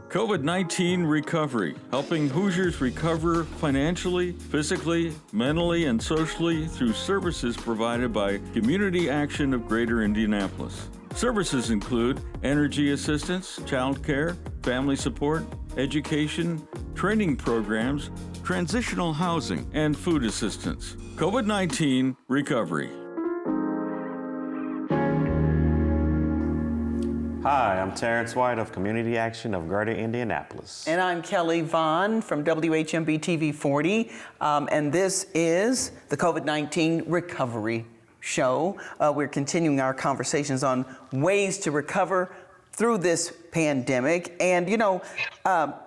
COVID-19 recovery, helping Hoosiers recover financially, physically, mentally, and socially through services provided by Community Action of Greater Indianapolis. Services include energy assistance, child care, family support, education, training programs, transitional housing, and food assistance. COVID-19 recovery. Hi, I'm Terrence White of Community Action of Greater Indianapolis. And I'm Kelly Vaughn from WHMB TV 40, and this is the COVID-19 Recovery Show. We're continuing our conversations on ways to recover through this pandemic. And, you know,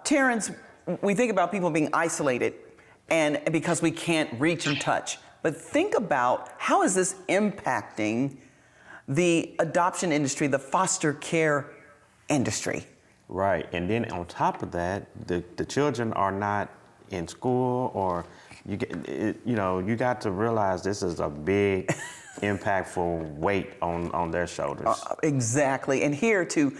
Terrence, we think about people being isolated and because we can't reach and touch. But think about how is this impacting the adoption industry, the foster care industry. Right, and then on top of that, the children are not in school, or you got to realize this is a big, impactful weight on their shoulders. Exactly, and here to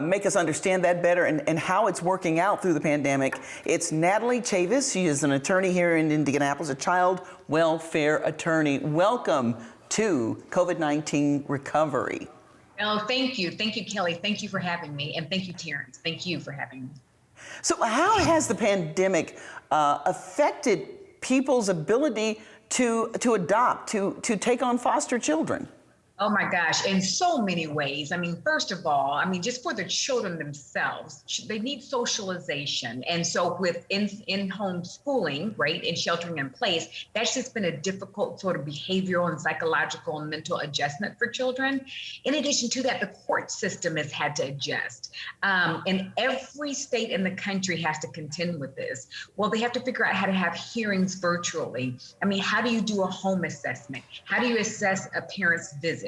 make us understand that better and how it's working out through the pandemic, it's Natalie Chavis. She is an attorney here in Indianapolis, a child welfare attorney. Welcome to COVID-19 recovery. Oh, thank you. Thank you, Kelly. Thank you for having me. And thank you, Terrence. Thank you for having me. So how has the pandemic affected people's ability to adopt, to take on foster children? Oh my gosh, in so many ways. I mean, first of all, just for the children themselves, they need socialization. And so with in-home schooling, right, and sheltering in place, that's just been a difficult sort of behavioral and psychological and mental adjustment for children. In addition to that, the court system has had to adjust. And every state in the country has to contend with this. Well, they have to figure out how to have hearings virtually. How do you do a home assessment? How do you assess a parent's visit?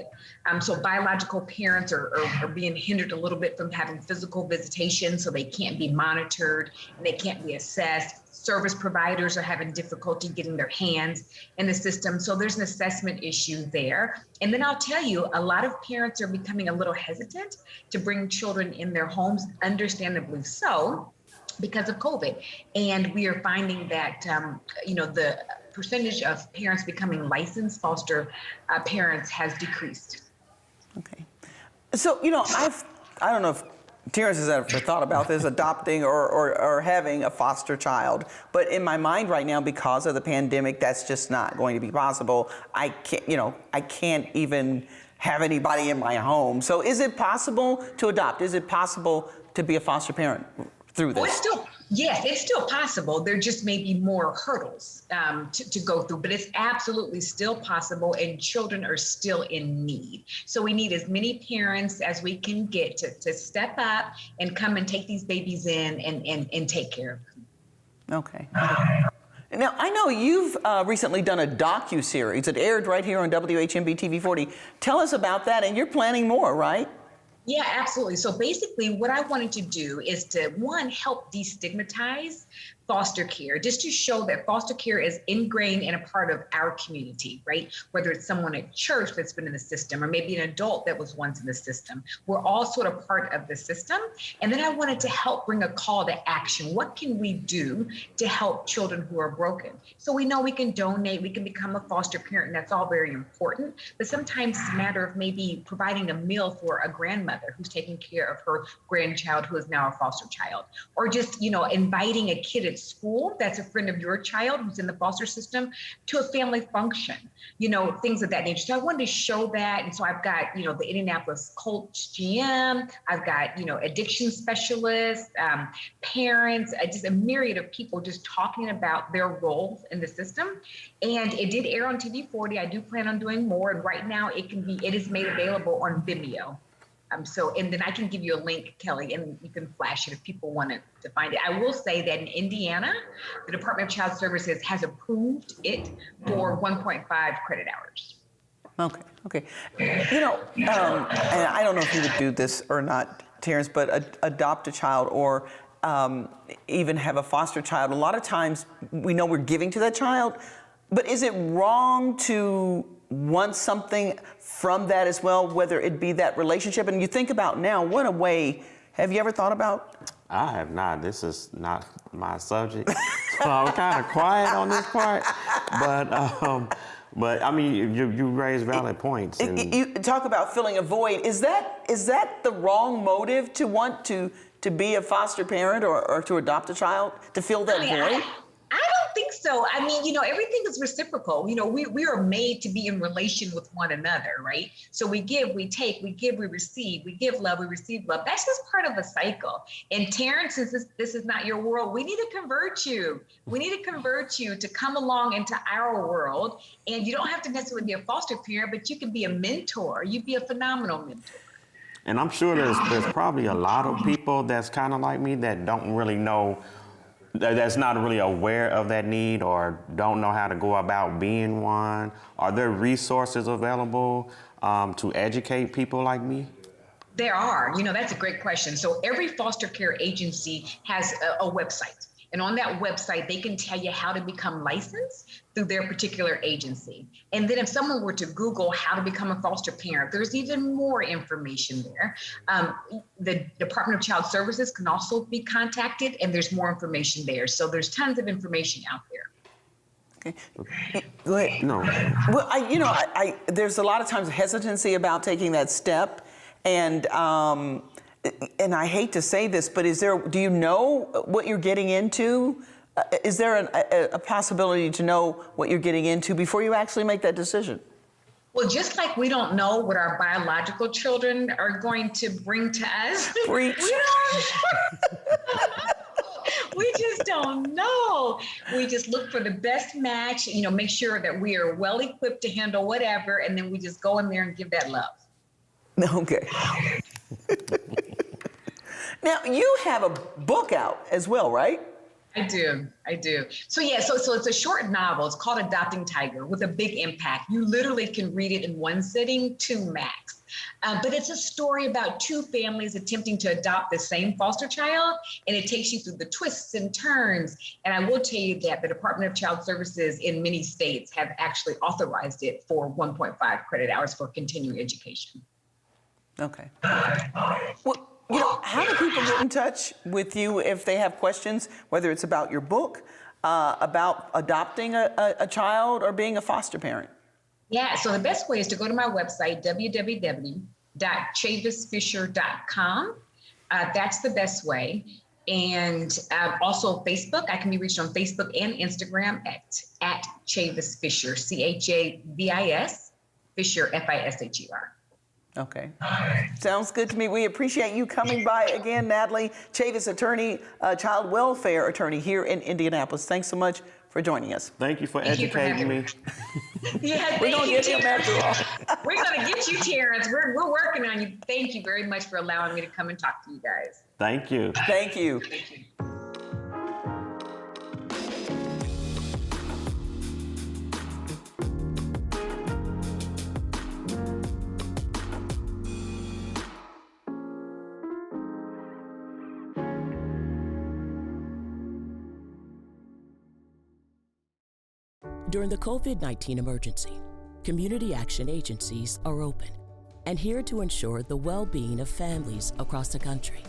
So biological parents are being hindered a little bit from having physical visitation, so they can't be monitored and they can't be assessed. Service providers are having difficulty getting their hands in the system. So there's an assessment issue there. And then I'll tell you, a lot of parents are becoming a little hesitant to bring children in their homes, understandably so, because of COVID. And we are finding that, the percentage of parents becoming licensed foster parents has decreased. Okay. So, I don't know if Terrence has ever thought about this, adopting or having a foster child. But in my mind right now, because of the pandemic, that's just not going to be possible. I can't even have anybody in my home. So is it possible to adopt? Is it possible to be a foster parent through this? Yes, it's still possible. There just may be more hurdles to go through, but it's absolutely still possible, and children are still in need. So we need as many parents as we can get to step up and come and take these babies in and take care of them. Okay. Now, I know you've recently done a docu-series. It aired right here on WHMB TV 40. Tell us about that, and you're planning more, right? Yeah, absolutely. So basically what I wanted to do is to, one, help destigmatize foster care, just to show that foster care is ingrained in a part of our community, right? Whether it's someone at church that's been in the system, or maybe an adult that was once in the system. We're all sort of part of the system. And then I wanted to help bring a call to action. What can we do to help children who are broken? So we know we can donate, we can become a foster parent, and that's all very important. But sometimes it's a matter of maybe providing a meal for a grandmother who's taking care of her grandchild who is now a foster child, or just, inviting a kid at school that's a friend of your child who's in the foster system to a family function, things of that nature. So I wanted to show that. And so I've got, the Indianapolis Colts GM, I've got, addiction specialists, parents, just a myriad of people just talking about their roles in the system. And it did air on TV 40. I do plan on doing more. And right now it is made available on Vimeo. And then I can give you a link, Kelly, and you can flash it if people want to find it. I will say that in Indiana, the Department of Child Services has approved it for 1.5 credit hours. Okay. And I don't know if you would do this or not, Terrence, but adopt a child or even have a foster child. A lot of times we know we're giving to that child, but is it wrong to want something from that as well, whether it be that relationship? And you think about now, what a way, have you ever thought about I have not. This is not my subject, so I'm kind of quiet on this part. But I mean, you raise valid points. And You talk about filling a void. Is that the wrong motive to want to be a foster parent or to adopt a child, to fill that void? I don't think so. I mean, everything is reciprocal. We are made to be in relation with one another, right? So we give, we take, we give, we receive, we give love, we receive love. That's just part of a cycle. And Terrence, since this is not your world, we need to convert you. We need to convert you to come along into our world. And you don't have to necessarily be a foster parent, but you can be a mentor. You'd be a phenomenal mentor. And I'm sure there's probably a lot of people that's kind of like me that don't really know, that's not really aware of that need or don't know how to go about being one. Are there resources available to educate people like me? There are. That's a great question. So every foster care agency has a website. And on that website, they can tell you how to become licensed through their particular agency. And then if someone were to Google how to become a foster parent, there's even more information there. The Department of Child Services can also be contacted, and there's more information there. So there's tons of information out there. Okay. Go ahead. No. Well, I there's a lot of times hesitancy about taking that step, and I hate to say this, but do you know what you're getting into? Is there a possibility to know what you're getting into before you actually make that decision? Well, just like we don't know what our biological children are going to bring to us, Preach. we just don't know. We just look for the best match, make sure that we are well equipped to handle whatever, and then we just go in there and give that love. Okay. Now, you have a book out as well, right? I do. So it's a short novel. It's called Adopting Tiger with a big impact. You literally can read it in one sitting, 2 max. But it's a story about 2 families attempting to adopt the same foster child, and it takes you through the twists and turns. And I will tell you that the Department of Child Services in many states have actually authorized it for 1.5 credit hours for continuing education. Okay. Well, how do people get in touch with you if they have questions, whether it's about your book, about adopting a child, or being a foster parent? Yeah, so the best way is to go to my website, www.chavisfisher.com. That's the best way. And also Facebook. I can be reached on Facebook and Instagram at Chavis Fisher, CHAVIS, Fisher, FISHER. Okay. Sounds good to me. We appreciate you coming by again, Natalie Chavis, attorney, child welfare attorney here in Indianapolis. Thanks so much for joining us. Thank you for educating me. Yeah, We're going to get him after all. We're going to get you, Terrence. We're working on you. Thank you very much for allowing me to come and talk to you guys. Thank you. Thank you. Thank you. During the COVID-19 emergency, community action agencies are open and here to ensure the well-being of families across the country.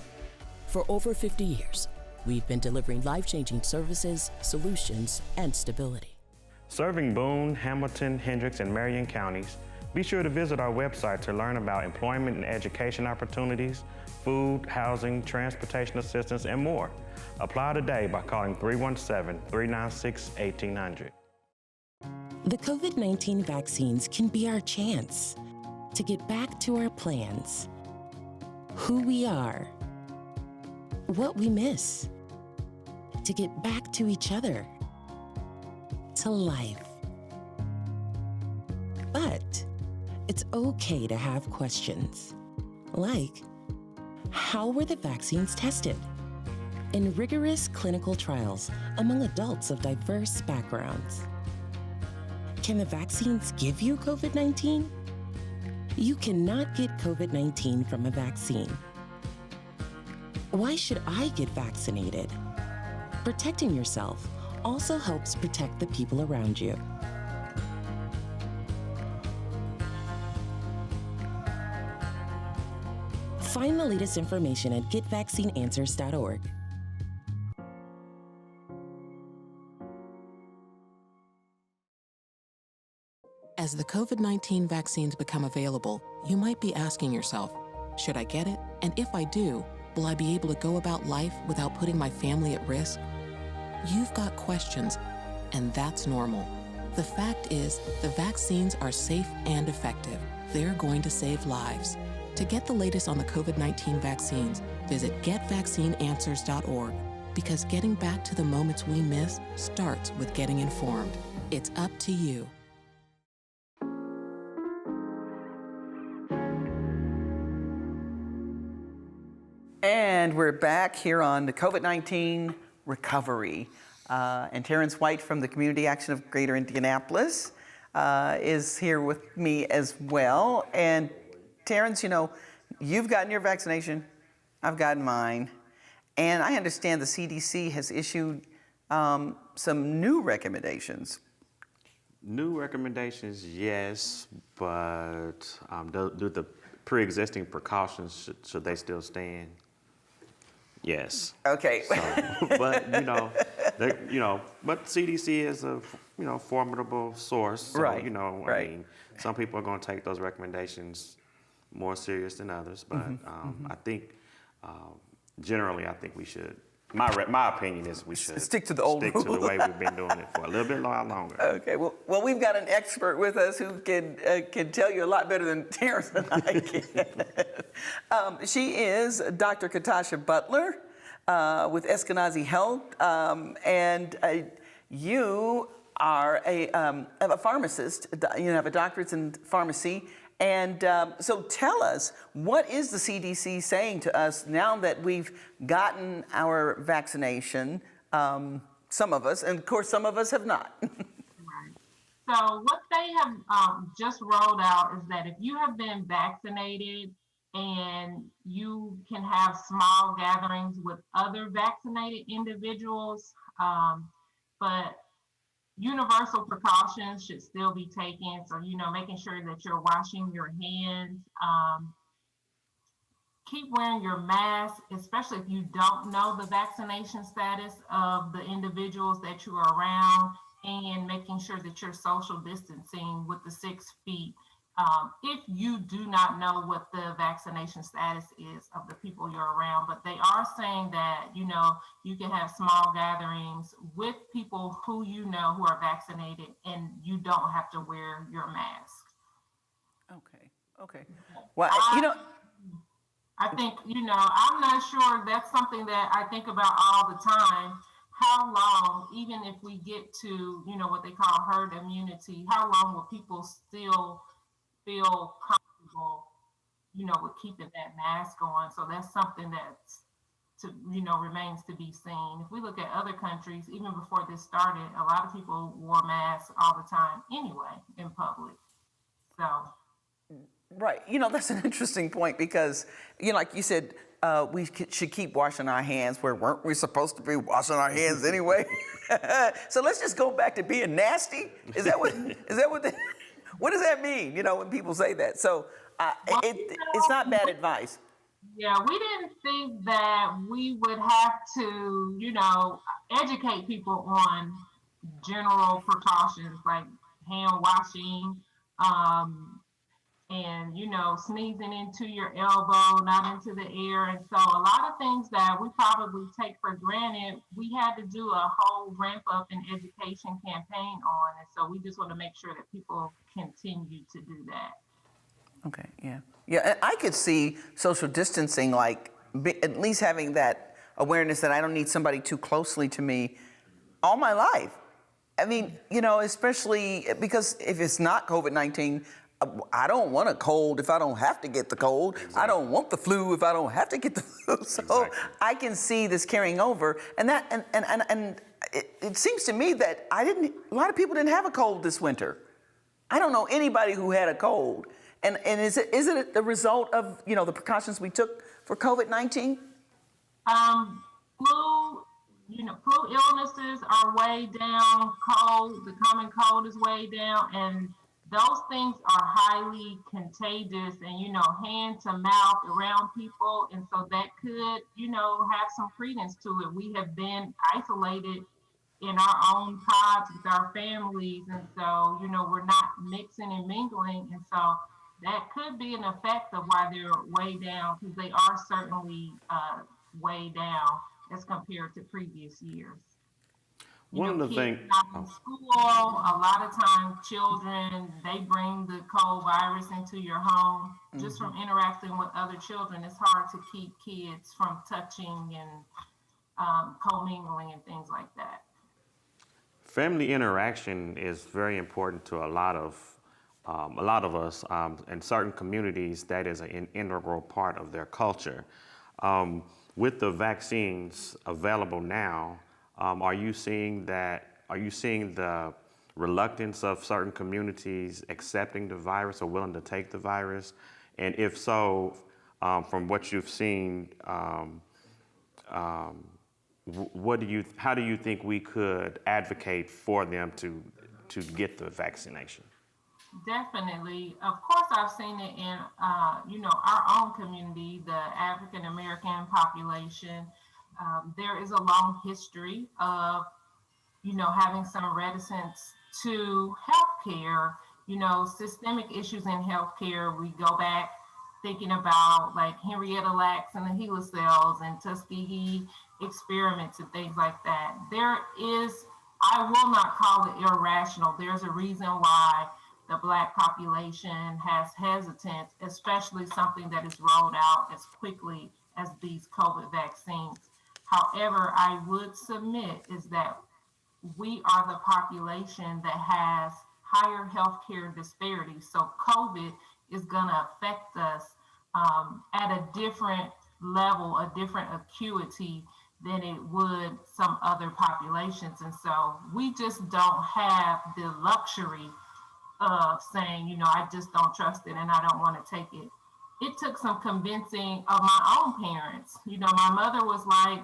For over 50 years, we've been delivering life-changing services, solutions, and stability. Serving Boone, Hamilton, Hendricks, and Marion counties, be sure to visit our website to learn about employment and education opportunities, food, housing, transportation assistance, and more. Apply today by calling 317-396-1800. The COVID-19 vaccines can be our chance to get back to our plans, who we are, what we miss, to get back to each other, to life. But it's okay to have questions, like, how were the vaccines tested? In rigorous clinical trials among adults of diverse backgrounds. Can the vaccines give you COVID-19? You cannot get COVID-19 from a vaccine. Why should I get vaccinated? Protecting yourself also helps protect the people around you. Find the latest information at getvaccineanswers.org. As the COVID-19 vaccines become available, you might be asking yourself, should I get it? And if I do, will I be able to go about life without putting my family at risk? You've got questions, and that's normal. The fact is, the vaccines are safe and effective. They're going to save lives. To get the latest on the COVID-19 vaccines, visit getvaccineanswers.org, because getting back to the moments we miss starts with getting informed. It's up to you. And we're back here on the COVID-19 recovery. And Terrence White from the Community Action of Greater Indianapolis is here with me as well. And Terrence, you know, you've gotten your vaccination, I've gotten mine. And I understand the CDC has issued some new recommendations. New recommendations, yes, but do the pre-existing precautions, should they still stand? Yes. Okay. So, but but CDC is a formidable source. So, Right. I mean, some people are going to take those recommendations more serious than others. But I think generally, I think we should. My opinion is we should stick to the old stick to the way we've been doing it for a little bit longer. Okay. Well, we've got an expert with us who can tell you a lot better than Terrence and I can. She is Dr. Katasha Butler with Eskenazi Health, and you are a pharmacist. You have a doctorate in pharmacy. And so tell us, what is the CDC saying to us now that we've gotten our vaccination? Some of us, and of course some of us have not. Right. So what they have just rolled out is that if you have been vaccinated and you can have small gatherings with other vaccinated individuals, but universal precautions should still be taken. So, making sure that you're washing your hands, keep wearing your mask, especially if you don't know the vaccination status of the individuals that you are around, and making sure that you're social distancing with the 6 feet. If you do not know what the vaccination status is of the people you're around, but they are saying that, you can have small gatherings with people who who are vaccinated, and you don't have to wear your mask. Okay. Well, I think, I'm not sure, that's something that I think about all the time. How long, even if we get to, what they call herd immunity, how long will people still feel comfortable, with keeping that mask on? So that's something that's remains to be seen. If we look at other countries, even before this started, a lot of people wore masks all the time anyway in public. So. Right. That's an interesting point because, like you said, we should keep washing our hands. Weren't we supposed to be washing our hands anyway? So let's just go back to being nasty. What does that mean? When people say that. So it's not bad advice. Yeah, we didn't think that we would have to, educate people on general precautions like hand washing, and, sneezing into your elbow, not into the air. And so a lot of things that we probably take for granted, we had to do a whole ramp up and education campaign on. And so we just want to make sure that people continue to do that. Okay, yeah. And I could see social distancing, like at least having that awareness that I don't need somebody too closely to me all my life. I mean, especially because if it's not COVID-19, I don't want a cold if I don't have to get the cold. Exactly. I don't want the flu if I don't have to get the flu. So exactly. I can see this carrying over, and it seems to me that a lot of people didn't have a cold this winter. I don't know anybody who had a cold. And is it the result of the precautions we took for COVID-19? Flu illnesses are way down. The common cold is way down, and those things are highly contagious and, hand to mouth around people. And so that could, have some credence to it. We have been isolated in our own pods with our families. And so, we're not mixing and mingling. And so that could be an effect of why they're way down, because they are certainly way down as compared to previous years. One of the Kids things, not in school, a lot of times children, they bring the cold virus into your home just from interacting with other children. It's hard to keep kids from touching and commingling and things like that. family interaction is very important to a lot of us. In certain communities, that is an integral part of their culture. With the vaccines available now, are you seeing the reluctance of certain communities accepting the virus or willing to take the virus? And if so, from what you've seen, how do you think we could advocate for them to get the vaccination? Definitely. Of course, I've seen it in, our own community, the African American population. There is a long history of, having some reticence to healthcare, systemic issues in healthcare. We go back thinking about like Henrietta Lacks and the HeLa cells and Tuskegee experiments and things like that. I will not call it irrational. There's a reason why the Black population has hesitance, especially something that is rolled out as quickly as these COVID vaccines. However, I would submit is that we are the population that has higher healthcare disparities. So COVID is going to affect us at a different level, a different acuity than it would some other populations. And so we just don't have the luxury of saying, I just don't trust it and I don't want to take it. It took some convincing of my own parents. My mother was like,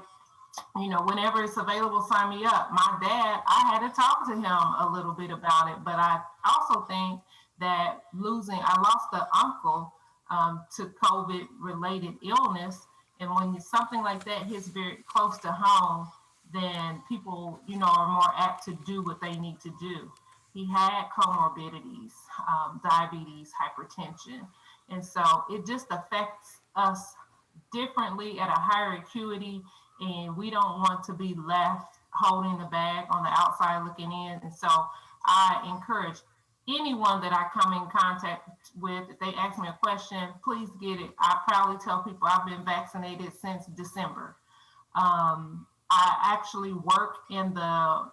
whenever it's available, sign me up. My dad, I had to talk to him a little bit about it, but I also think that I lost an uncle to COVID-related illness. And when something like that hits very close to home, then people, are more apt to do what they need to do. He had comorbidities, diabetes, hypertension. And so it just affects us differently at a higher acuity. And we don't want to be left holding the bag on the outside looking in. And so I encourage anyone that I come in contact with, if they ask me a question, please get it. I proudly tell people I've been vaccinated since December. I actually work in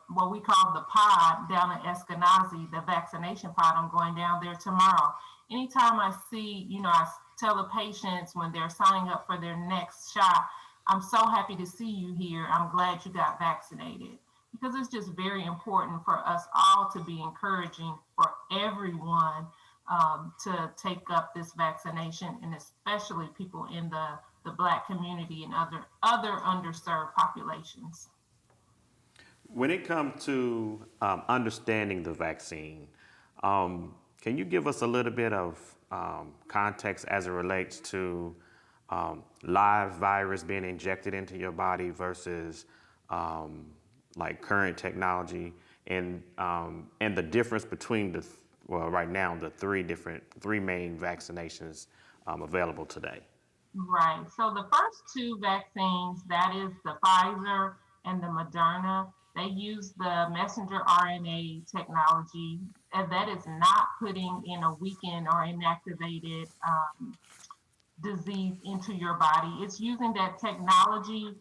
what we call the pod down in Eskenazi, the vaccination pod. I'm going down there tomorrow. Anytime I see, I tell the patients when they're signing up for their next shot, I'm so happy to see you here. I'm glad you got vaccinated, because it's just very important for us all to be encouraging for everyone to take up this vaccination, and especially people in the Black community and other underserved populations. When it comes to understanding the vaccine, can you give us a little bit of context as it relates to live virus being injected into your body versus like current technology, and the difference between right now the three main vaccinations available today? Right. So the first two vaccines, that is the Pfizer and the Moderna, they use the messenger RNA technology, and that is not putting in a weakened or inactivated disease into your body. It's using that technology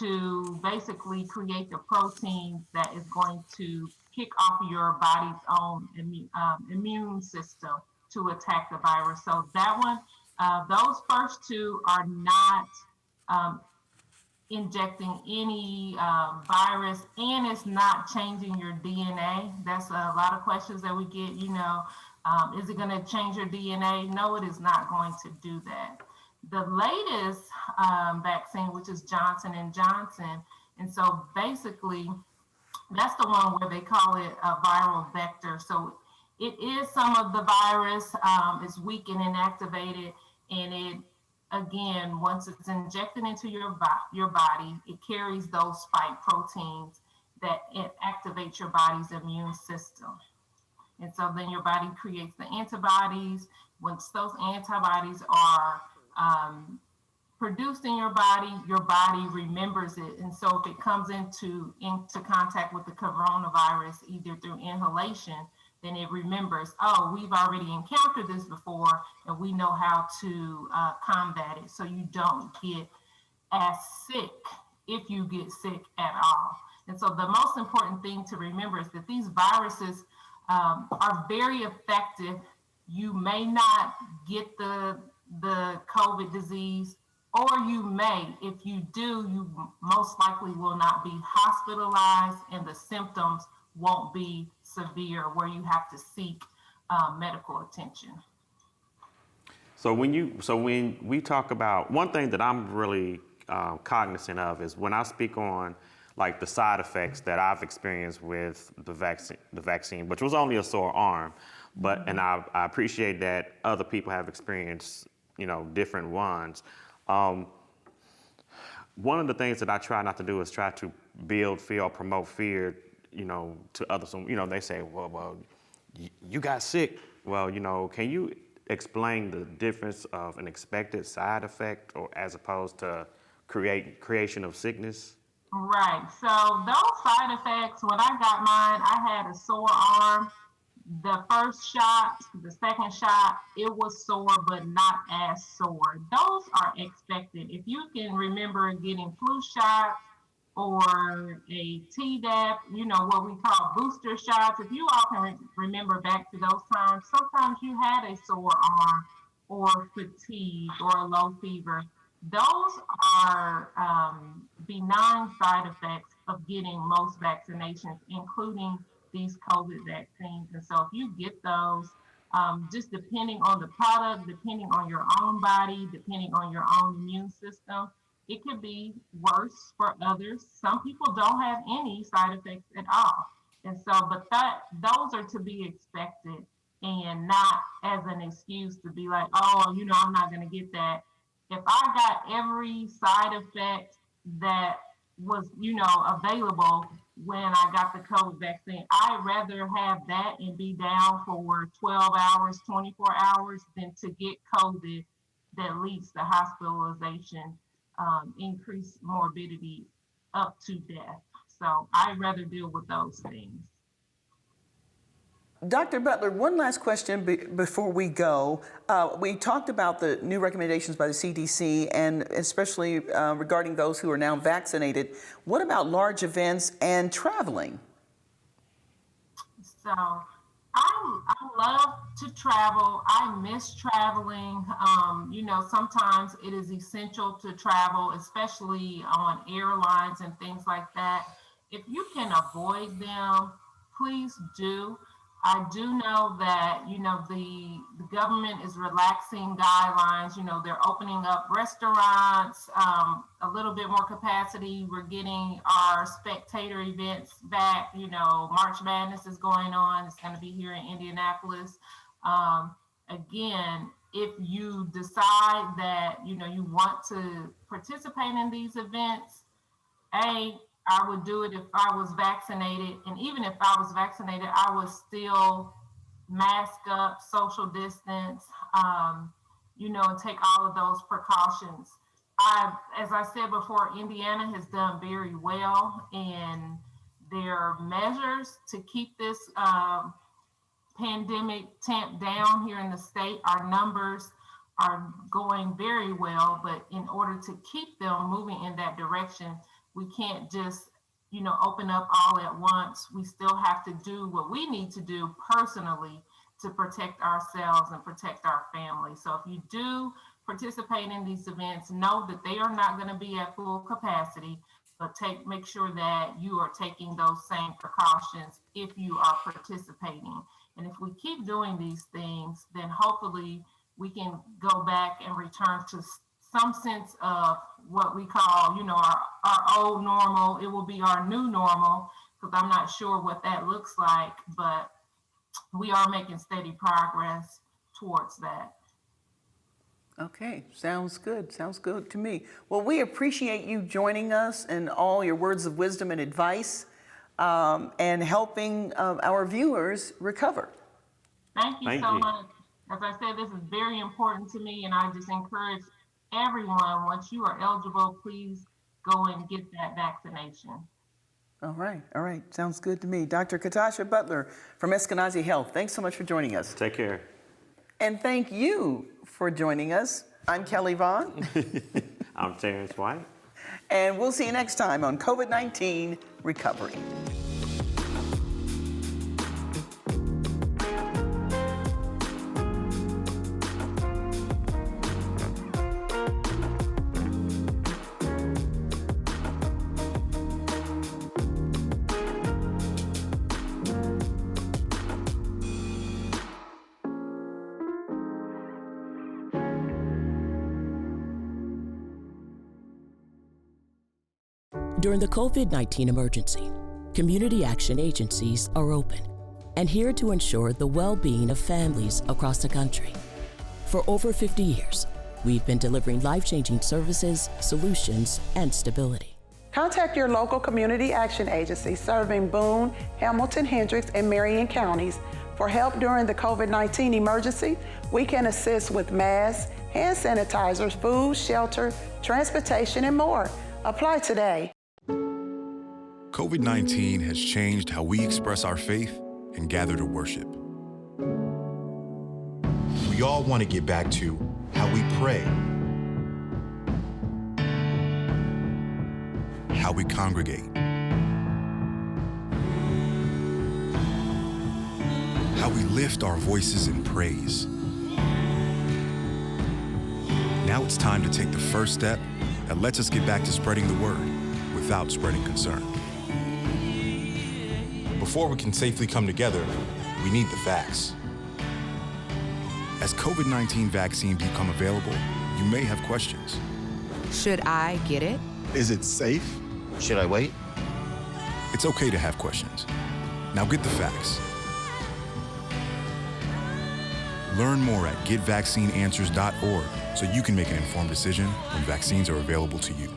to basically create the protein that is going to kick off your body's own immune system to attack the virus. So that one, those first two are not injecting any virus, and it's not changing your DNA. That's a lot of questions that we get, is it going to change your DNA? No, it is not going to do that. The latest vaccine, which is Johnson & Johnson, and so basically that's the one where they call it a viral vector. So It is some of the virus. It's weak and inactivated, and it, again, once it's injected into your body, it carries those spike proteins that activate your body's immune system. And so then your body creates the antibodies. Once those antibodies are produced in your body remembers it. And so if it comes into contact with the coronavirus, either through inhalation, then it remembers, oh, we've already encountered this before, and we know how to combat it. So you don't get as sick if you get sick at all. And so the most important thing to remember is that these viruses are very effective. You may not get the COVID disease, or you may. If you do, you most likely will not be hospitalized, and the symptoms won't be severe where you have to seek medical attention. So when we talk about, one thing that I'm really cognizant of is when I speak on like the side effects that I've experienced with the vaccine, which was only a sore arm, but and I appreciate that other people have experienced, different ones. One of the things that I try not to do is try to build fear or promote fear, to others. They say, well, you got sick. Well, can you explain the difference of an expected side effect or as opposed to creation of sickness? Right. So those side effects, when I got mine, I had a sore arm. The first shot, the second shot, it was sore, but not as sore. Those are expected. If you can remember getting flu shots or a Tdap, what we call booster shots, if you all can remember back to those times, sometimes you had a sore arm or fatigue or a low fever. Those are benign side effects of getting most vaccinations, including these COVID vaccines. And so if you get those, just depending on the product, depending on your own body, depending on your own immune system, it could be worse for others. Some people don't have any side effects at all. And so, but those are to be expected and not as an excuse to be like, oh, I'm not going to get that. If I got every side effect that was, available when I got the COVID vaccine, I'd rather have that and be down for 12 hours, 24 hours than to get COVID that leads to hospitalization, increased morbidity up to death. So I'd rather deal with those things. Dr. Butler, one last question before we go. We talked about the new recommendations by the CDC and especially regarding those who are now vaccinated. What about large events and traveling? So I love to travel. I miss traveling. Sometimes it is essential to travel, especially on airlines and things like that. If you can avoid them, please do. I do know that, the government is relaxing guidelines. They're opening up restaurants, a little bit more capacity. We're getting our spectator events back. March Madness is going on. It's going to be here in Indianapolis. Again, if you decide that, you want to participate in these events, I would do it if I was vaccinated. And even if I was vaccinated, I would still mask up, social distance, and take all of those precautions. As I said before, Indiana has done very well in their measures to keep this pandemic tamped down here in the state. Our numbers are going very well, but in order to keep them moving in that direction, we can't just, open up all at once. We still have to do what we need to do personally to protect ourselves and protect our family. So if you do participate in these events, know that they are not going to be at full capacity, but make sure that you are taking those same precautions if you are participating. And if we keep doing these things, then hopefully we can go back and return to some sense of what we call, our old normal. It will be our new normal, because I'm not sure what that looks like, but we are making steady progress towards that. Okay, sounds good. Sounds good to me. Well, we appreciate you joining us and all your words of wisdom and advice and helping our viewers recover. Thank you Thank so you. much. As I said, this is very important to me, and I just encourage everyone, once you are eligible, please go and get that vaccination. All right. Sounds good to me. Dr. Katasha Butler from Eskenazi Health, thanks so much for joining us. Take care. And thank you for joining us. I'm Kelly Vaughn. I'm Terrence White. And we'll see you next time on COVID-19 Recovery. During the COVID-19 emergency, community action agencies are open and here to ensure the well-being of families across the country. For over 50 years, we've been delivering life-changing services, solutions, and stability. Contact your local community action agency serving Boone, Hamilton, Hendricks, and Marion counties for help during the COVID-19 emergency. We can assist with masks, hand sanitizers, food, shelter, transportation, and more. Apply today. COVID-19 has changed how we express our faith and gather to worship. We all want to get back to how we pray, how we congregate, how we lift our voices in praise. Now it's time to take the first step that lets us get back to spreading the word without spreading concern. Before we can safely come together, we need the facts. As COVID-19 vaccines become available, you may have questions. Should I get it? Is it safe? Should I wait? It's okay to have questions. Now get the facts. Learn more at getvaccineanswers.org so you can make an informed decision when vaccines are available to you.